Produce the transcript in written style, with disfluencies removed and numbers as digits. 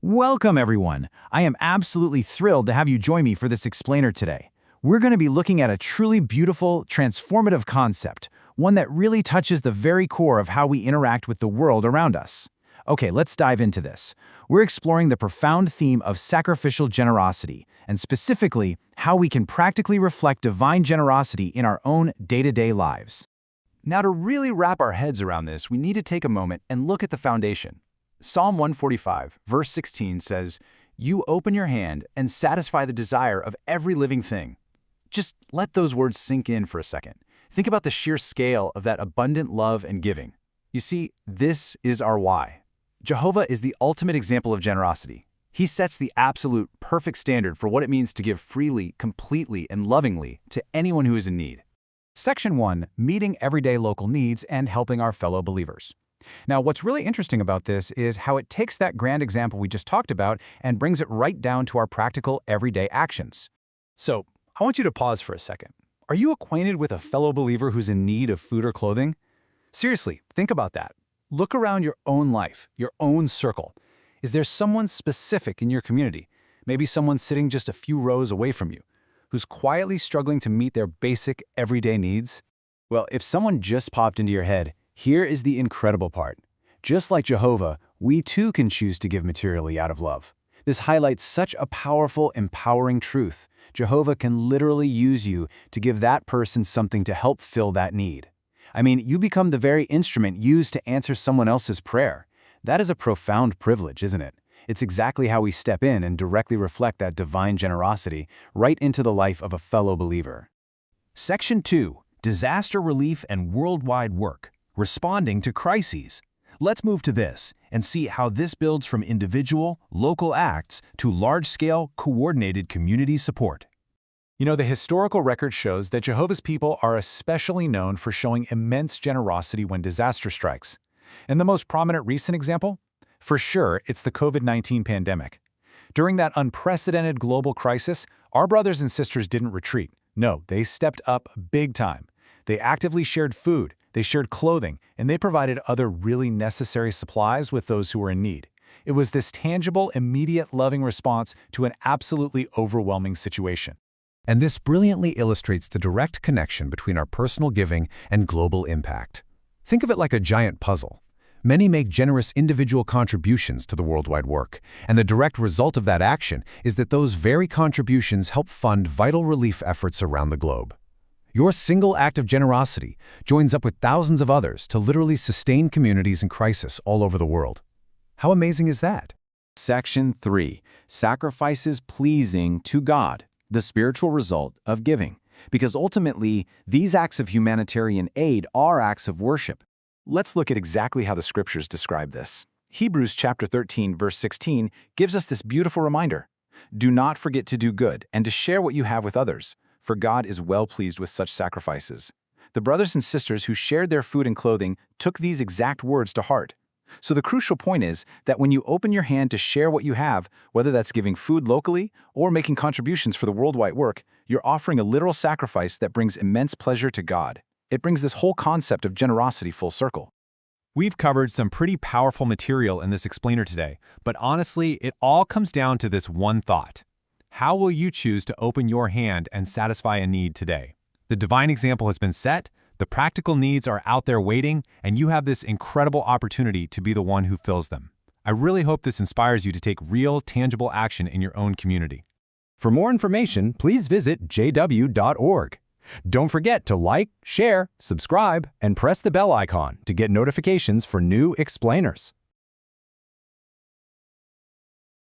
Welcome, everyone. I am absolutely thrilled to have you join me for this explainer today. We're going to be looking at a truly beautiful, transformative concept, one that really touches the very core of how we interact with the world around us. Okay, let's dive into this. We're exploring the profound theme of sacrificial generosity, and specifically, how we can practically reflect divine generosity in our own day-to-day lives. Now, to really wrap our heads around this, we need to take a moment and look at the foundation. Psalm 145, verse 16 says, "You open your hand and satisfy the desire of every living thing." Just let those words sink in for a second. Think about the sheer scale of that abundant love and giving. You see, this is our why. Jehovah is the ultimate example of generosity. He sets the absolute perfect standard for what it means to give freely, completely, and lovingly to anyone who is in need. Section 1, meeting everyday local needs and helping our fellow believers. Now, what's really interesting about this is how it takes that grand example we just talked about and brings it right down to our practical, everyday actions. So, I want you to pause for a second. Are you acquainted with a fellow believer who's in need of food or clothing? Seriously, think about that. Look around your own life, your own circle. Is there someone specific in your community, maybe someone sitting just a few rows away from you, who's quietly struggling to meet their basic, everyday needs? Well, if someone just popped into your head, here is the incredible part. Just like Jehovah, we too can choose to give materially out of love. This highlights such a powerful, empowering truth. Jehovah can literally use you to give that person something to help fill that need. I mean, you become the very instrument used to answer someone else's prayer. That is a profound privilege, isn't it? It's exactly how we step in and directly reflect that divine generosity right into the life of a fellow believer. Section 2, Disaster Relief and Worldwide Work. Responding to crises. Let's move to this and see how this builds from individual, local acts to large-scale, coordinated community support. You know, the historical record shows that Jehovah's people are especially known for showing immense generosity when disaster strikes. And the most prominent recent example? For sure, it's the COVID-19 pandemic. During that unprecedented global crisis, our brothers and sisters didn't retreat. No, they stepped up big time. They actively shared food, they shared clothing, and they provided other really necessary supplies with those who were in need. It was this tangible, immediate, loving response to an absolutely overwhelming situation. And this brilliantly illustrates the direct connection between our personal giving and global impact. Think of it like a giant puzzle. Many make generous individual contributions to the worldwide work, and the direct result of that action is that those very contributions help fund vital relief efforts around the globe. Your single act of generosity joins up with thousands of others to literally sustain communities in crisis all over the world. How amazing is that? Section 3, sacrifices pleasing to God, the spiritual result of giving. Because ultimately, these acts of humanitarian aid are acts of worship. Let's look at exactly how the scriptures describe this. Hebrews chapter 13, verse 16 gives us this beautiful reminder. Do not forget to do good and to share what you have with others, for God is well pleased with such sacrifices. The brothers and sisters who shared their food and clothing took these exact words to heart. So the crucial point is that when you open your hand to share what you have, whether that's giving food locally or making contributions for the worldwide work, you're offering a literal sacrifice that brings immense pleasure to God. It brings this whole concept of generosity full circle. We've covered some pretty powerful material in this explainer today, but honestly, it all comes down to this one thought. How will you choose to open your hand and satisfy a need today? The divine example has been set, the practical needs are out there waiting, and you have this incredible opportunity to be the one who fills them. I really hope this inspires you to take real, tangible action in your own community. For more information, please visit jw.org. Don't forget to like, share, subscribe, and press the bell icon to get notifications for new explainers.